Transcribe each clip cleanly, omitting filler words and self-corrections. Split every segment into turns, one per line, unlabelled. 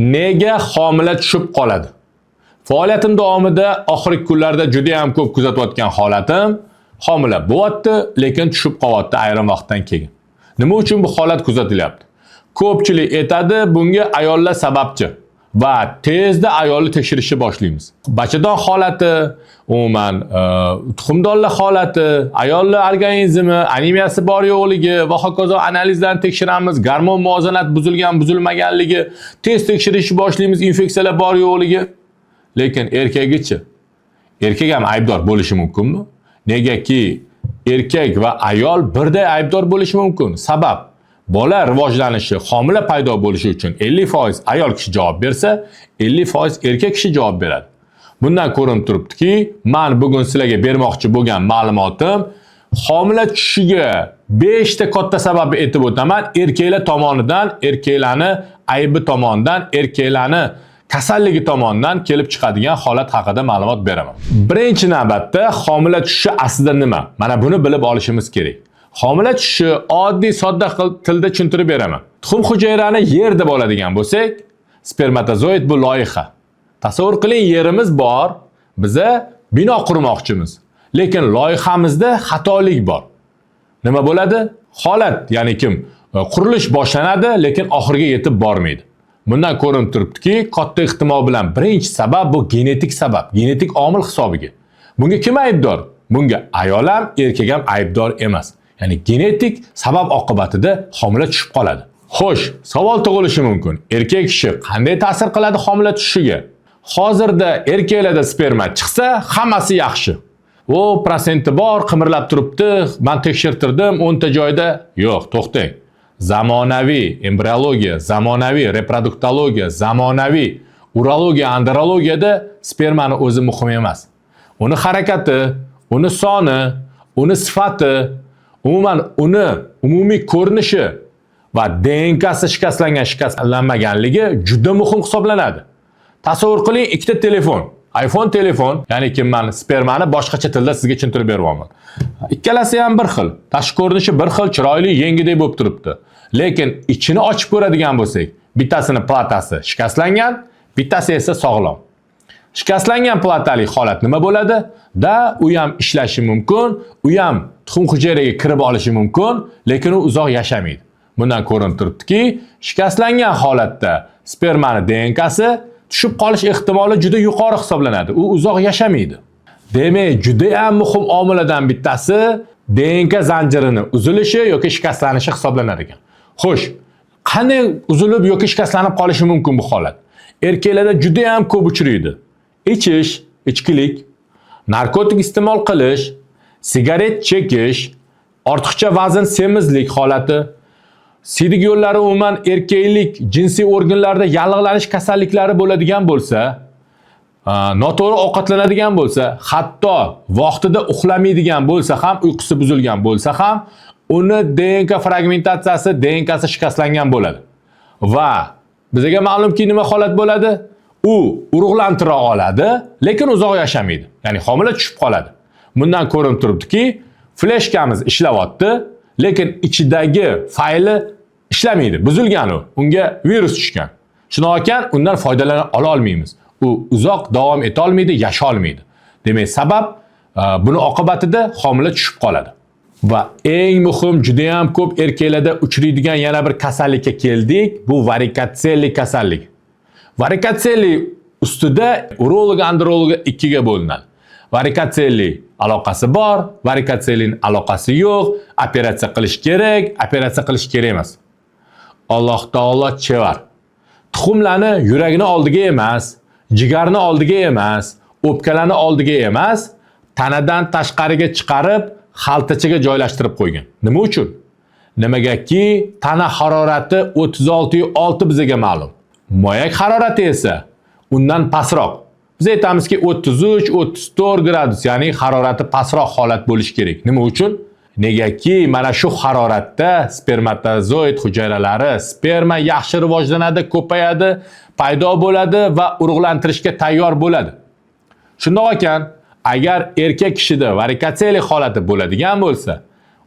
Nega homila tushib qoladi? Faoliyatim davomida oxirgi kunlarda juda ham ko'p kuzatayotgan holatim homila bo'lyapti, lekin tushib qolyapti ayrim vaqtdan keyin. Nima uchun bu holat kuzatilyapti? Ko'pchilik aytadi, bunga ayollar sababchi va tezda ayolni tekshirishni boshlaymiz. Bachadon holati, umuman tuxumdonlar holati, ayollar organizmi, anemiyasi bor yo'qligi va hokazo analizlarni tekshiramiz, gormon muvozanati buzilgan, buzilmaganligi, tez tekshirishni boshlaymiz, infeksiyalar bor yo'qligi. Lekin erkagichi? Erkak ham aybdor bo'lishi mumkinmi? Negaki erkak va ayol birday aybdor bo'lishi mumkin. Sabab bola rivojlanishi, homila paydo bo'lishi uchun 50% ayol kishi javob bersa, 50% erkak kishi javob beradi. Bundan ko'rinib turibdiki, men bugun sizlarga bermoqchi bo'lgan ma'lumotim homila tushishiga 5 ta katta sababni aytib o'taman. Erkaklar tomonidan, erkaklarni aybi tomonidan, erkaklarni kasalligi tomonidan kelib chiqadigan holat haqida ma'lumot beraman. Birinchi navbatda homila tushishi aslida nima? Mana buni bilib olishimiz kerak. Homila tushishi oddiy sodda tilda tushuntirib beraman. Tuxum hujayrani yer deb oladigan bo'lsak, spermatozoid bu loyiha. Tasavvur qiling, yerimiz bor, biza bino qurmoqchimiz. Lekin loyihamizda xatolik bor. Nima bo'ladi? Holat, ya'ni qurilish boshlanadi, lekin oxiriga yetib bormaydi. Bundan ko'rinib turibdiki, katta ehtimol bilan birinchi sabab bu genetik sabab, genetik omil hisobiga. Bunga kim aybdor? Bunga ayol ham, erkak ham aybdor emas. Ya'ni genetik sabab oqibatida homila tushib qoladi. Xo'sh, savol tug'ilishi mumkin. Erkak kishi qanday ta'sir qiladi homila tushishiga? Hozirda erkaklarda sperma chiqsa, hammasi yaxshi. O prosenti bor, qimirlab turibdi. Men tekshirtirdim, 10 ta joyda. Yo'q, to'xtang. Zamonaviy embriologiya, zamonaviy reproduktologiya, zamonaviy urologiya, andrologiyada spermani o'zi muhim emas. Uni harakati, uni soni, uni sifati, umuman uni umumiy ko'rinishi va DNKsi shikastlanmaganligi juda muhim hisoblanadi. Tasavvur qiling, ikkita telefon, iPhone telefon, ya'ni men spermani boshqacha tilda sizga tushuntirib beryapman. Ikkalasi ham bir xil, tashqi ko'rinishi bir xil, chiroyli, yengidek bo'lib turibdi. Lekin ichini ochib ko'radigan bo'lsak, bittasini platasi shikastlangan, bittasi esa sog'lom. Shikastlangan platali holat nima bo'ladi? U ham ishlashi mumkin, u ham tuxum hujayraga kirib olishi mumkin, lekin u uzoq yashamaydi. Bundan ko'rinib turibdiki, shikastlangan holatda spermani DNKsi tushib qolish ehtimoli juda yuqori hisoblanadi. U uzoq yashamaydi. Demak, juda ham muhim omillardan bittasi DNK zanjirining uzilishi yoki shikastlanishi hisoblanar ekan. Xo'sh, qanday uzilib yoki shikastlanib qolishi mumkin bu holat? Erkaklarda juda ham ko'p uchraydi. Ichish, ichkilik, narkotik iste'mol qilish, sigaret chekish, ortiqcha vazn, semizlik holati, siydik yo'llari umuman erkaklik jinsiy organlarda yallig'lanish kasalliklari bo'ladigan bo'lsa, noto'g'ri ovqatlanadigan bo'lsa, hatto vaqtida uxlamaydigan bo'lsa ham, uyqusi buzilgan bo'lsa ham, uni DNK fragmentatsiyasi, DNKsi shikastlangan bo'ladi. Va bizga ma'lumki nima holat bo'ladi? U urug'lantira oladi, lekin uzoq yashamaydi. Ya'ni homila tushib qoladi. Bundan ko'rinib turibdiki, fleshkamiz ishlayapti, lekin ichidagi fayli ishlamaydi, buzilgan u. Unga virus tushgan. Shunday ekan, undan foydalana olmaymiz. U uzoq davom eta olmaydi, yasha olmaydi. Demak, sabab buni oqibatida homila tushib qoladi. Va eng muhim, juda ham ko'p erkaklarda uchraydigan yana bir kasallikka keldik. Bu varikotselli kasallik. Varikotselli ustida urolog, androlog ikkiga bo'linadi. Varikotselli aloqasi bor, varikotsellining aloqasi yo'q, operatsiya qilish kerak, operatsiya qilish kerak emas. Alloh taolo chevar. Tuxumlarni yuragini oldiga emas, jigarni oldiga emas, o'pkalarni oldiga emas, tanadan tashqariga chiqarib, xaltachaga joylashtirib qo'ygan. Nima uchun? Nimagaki tana harorati 36.6 bizga ma'lum. Moyak harorati esa undan pastroq. Biz aytamizki 33-34 gradus, ya'ni harorati pastroq holat bo'lishi kerak. Nima uchun? Negaki mana shu haroratda spermatozoid hujayralari, sperma yaxshi rivojlanadi, ko'payadi, paydo bo'ladi va urug'lantirishga tayyor bo'ladi. Shundoq ekan, agar erkak kishida varikotselli holati bo'ladigan bo'lsa,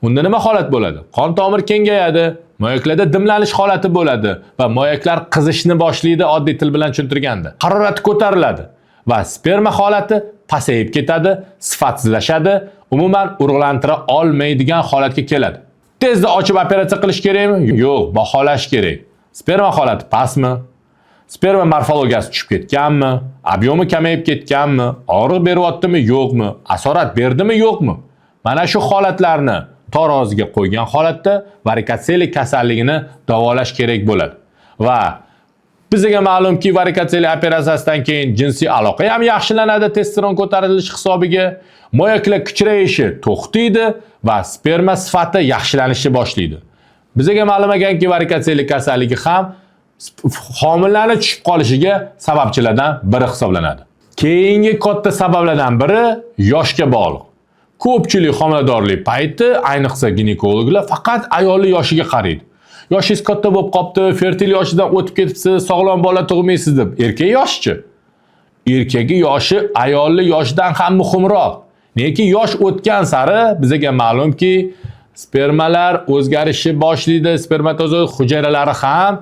unda nima holat bo'ladi? Qon tomir kengayadi, moyaklarda dimlanish holati bo'ladi va moyaklar qizishni boshlaydi, oddiy til bilan tushuntirganda. Harorati ko'tariladi va sperma holati pasayib ketadi, sifatsizlashadi, umuman urug'lantira olmaydigan holatga keladi. Tezda ochib operatsiya qilish kerakmi? Yo'q, baholash kerak. Sperma holati pastmi? Sperma morfologiyasi tushib ketganmi? Obyomi kamayib ketganmi? Og'riq beryaptimi, yo'qmi? Asorat berdimi, yo'qmi? Mana shu holatlarni taroziga qo'ygan holatda varikotseli kasalligini davolash kerak bo'ladi. Va bizga ma'lumki, varikotseli operatsiyasidan keyin jinsiy aloqa ham yaxshilanadi testosteron ko'tarilishi hisobiga, moyaklar kichrayishi to'xtaydi va sperma sifati yaxshilanishni boshlaydi. Bizga ma'lum ekanki, varikotseli kasalligi ham homillarning tushib qolishiga sababchilardan biri hisoblanadi. Keyingi katta sabablardan biri yoshga bog'liq. Ko'pchilik homiladorlik payti, ayniqsa ginekologlar faqat ayolning yoshiga qaraydi. Yoshingiz katta bo'lib qopti, fertil yoshidan o'tib ketibsiz, sog'lom bola tug'maysiz deb. Erkak yoshchi. Erkagi yoshi ayolning yoshidan ham muhimroq. Neki yosh o'tgan sari bizga ma'lumki, spermalar o'zgarishni boshlaydi, spermatozoid hujayralari ham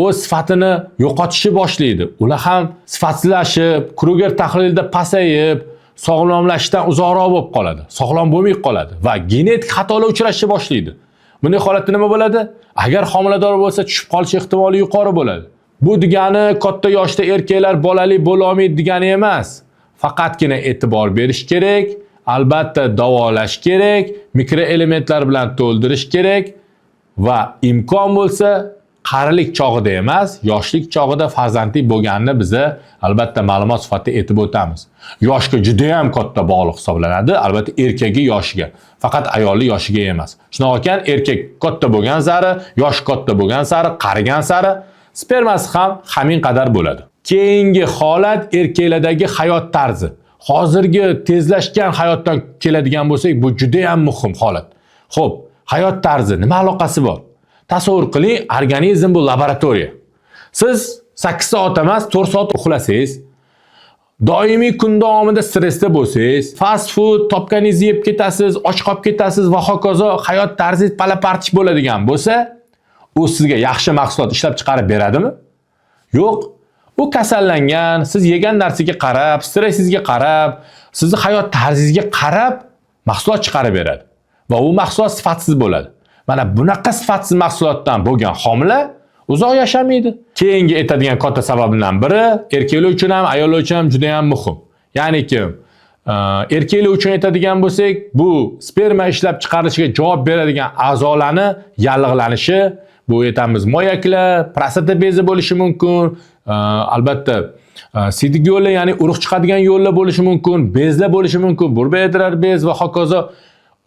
o'z sifatini yo'qotishni boshlaydi. Ular ham sifatsizlashib, Kruger tahlilida pasayib, sog'lomlashishdan uzoqroq bo'lib qoladi. Sog'lom bo'lmay qoladi va genetik xatolar uchrashni boshlaydi. Bunday holatda nima bo'ladi? Agar homilador bo'lsa, tushib qolish ehtimoli yuqori bo'ladi. Bu degani katta yoshda erkaklar bolali bo'la olmaydi degani emas. Faqatgina e'tibor berish kerak, albatta davolash kerak, mikroelementlar bilan to'ldirish kerak va imkon bo'lsa qarilik chog'ida emas, yoshlik chog'ida farzandli bo'lganini biza albatta ma'lumot sifatida aytib o'tamiz. Yoshga juda ham katta bog'liq hisoblanadi, albatta erkagi yoshiga, faqat ayolning yoshiga emas. Shuning ekan, erkak katta bo'lgan sari, yosh katta bo'lgan sari, qarigan sari spermasi ham hamin qadar bo'ladi. Keyingi holat erkaklardagi hayot tarzi. Hozirgi tezlashgan hayotdan keladigan bo'lsak, bu juda ham muhim holat. Xo'p, hayot tarzi nima aloqasi bor? Tasavvur qiling, organizm bu laboratoriya. Siz 8 soat emas, 4 soat uxlasangiz, doimiy kun davomida stressda bo'lsangiz, fast food topganingizni yeb ketasiz, och qolib ketasiz va hokazo hayot tarzingiz palapartish bo'ladigan bo'lsa, u sizga yaxshi mahsulot ishlab chiqarib beradimi? Yo'q. U kasallangan, siz yegan narsaga qarab, stressingizga qarab, sizning hayot tarzingizga qarab mahsulot chiqarib beradi va u mahsulot sifatsiz bo'ladi. Mana bunaqa sifatsiz mahsulotdan bo'lgan homila uzoq yashamaydi. Keyingi aytadigan katta sabablardan biri erkaklar uchun ham, ayollar uchun ham juda ham muhim. Ya'niki, erkaklar uchun aytadigan bo'lsak, bu sperma ishlab chiqarishiga javob beradigan a'zolarni yallig'lanishi, bu aytamiz moyaklar, prostata bezi bo'lishi mumkin, albatta sidik yo'li, ya'ni urug' chiqadigan yo'llar bo'lishi mumkin, bezlar bo'lishi mumkin, burba idrar bez va hokazo.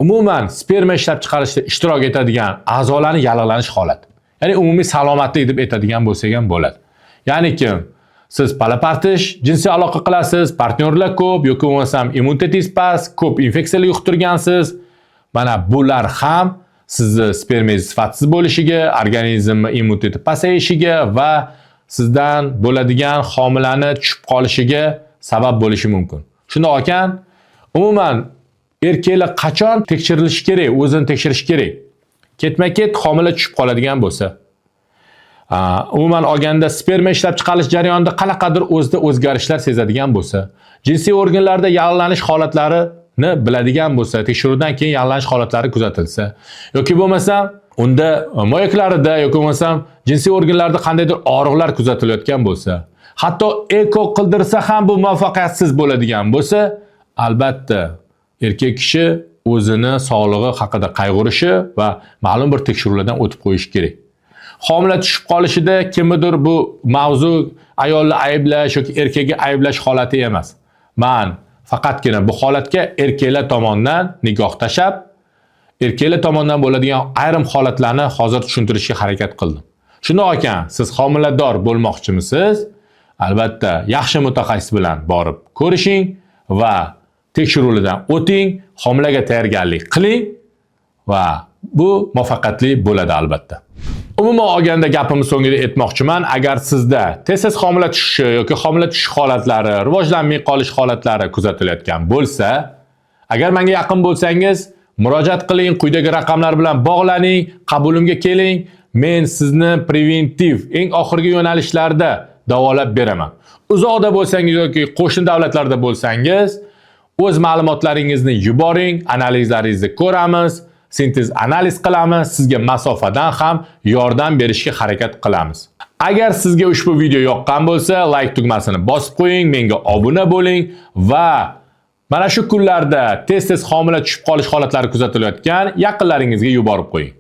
Umuman sperma ishlab chiqarishda ishtirok etadigan a'zolarning yallig'lanish holati. Ya'ni umumiy salomatlik deb aytadigan bo'lsak ham bo'ladi. Ya'niki, siz palapartish, jinsiy aloqa qilasiz, partnyorlar ko'p yoki bo'lmasam immunitetingiz past, ko'p infeksiyalar yuqtirgansiz. Mana bular ham sizni spermangiz sifatsiz bo'lishiga, organizm immuniteti pasayishiga va sizdan bo'ladigan homilani tushib qolishiga sabab bo'lishi mumkin. Shunday ekan, umuman erkaklar qachon tekshirilishi kerak, o'zini tekshirish kerak. Ketma-ket homila tushib qoladigan bo'lsa, umuman olganda sperma ishlab chiqarish jarayonida qanaqadir o'zida o'zgarishlar sezadigan bo'lsa, jinsiy organlarda yallig'lanish holatlarini biladigan bo'lsa, tekshiruvdan keyin yallig'lanish holatlari kuzatilsa, yoki bo'lmasa unda moyaklarida yoki bo'lmasa jinsiy organlarda qandaydir og'riqlar kuzatilayotgan bo'lsa, hatto eko qildirsa ham bu muvaffaqiyatsiz bo'ladigan bo'lsa, albatta erkak kishi o'zini sog'lig'i haqida qayg'urishi va ma'lum bir tekshiruvlardan o'tib qo'yishi kerak. Homila tushib qolishida kimdir bu mavzu ayolni ayblash yoki erkakni ayblash holati emas. Men faqatgina bu holatga erkaklar tomonidan nigoh tashab, erkaklar tomonidan bo'ladigan ayrim holatlarni hozir tushuntirishga harakat qildim. Shunday ekan, siz homilador bo'lmoqchimisiz? Albatta, yaxshi mutaxassis bilan borib ko'rishing va tekshiruvlardan o'ting, homilaga tayyorgarlik qiling va bu muvaffaqiyatli bo'ladi albatta. Umuman olganda gapimni so'ngida aytmoqchiman, agar sizda tez-tez homila tushishi yoki homila tushish holatlari, rivojlanmay qolish holatlari kuzatilayotgan bo'lsa, agar menga yaqin bo'lsangiz, Murojaat qiling, quyidagi raqamlar bilan bog'laning, qabulimga keling. Men sizni preventiv, eng oxirgi yo'nalishlarda davolab beraman. Uzoqda bo'lsangiz yoki qo'shni davlatlarda bo'lsangiz, o'z ma'lumotlaringizni yuboring, analizlaringizni ko'ramiz, sintez analiz qilamiz, sizga masofadan ham yordam berishga harakat qilamiz. Agar sizga ushbu video yoqqan bo'lsa, like tugmasini bosib qo'ying, menga obuna bo'ling va mana shu kunlarda tez-tez homila tushib qolish holatlari kuzatilayotgan yaqinlaringizga yuborib qo'ying.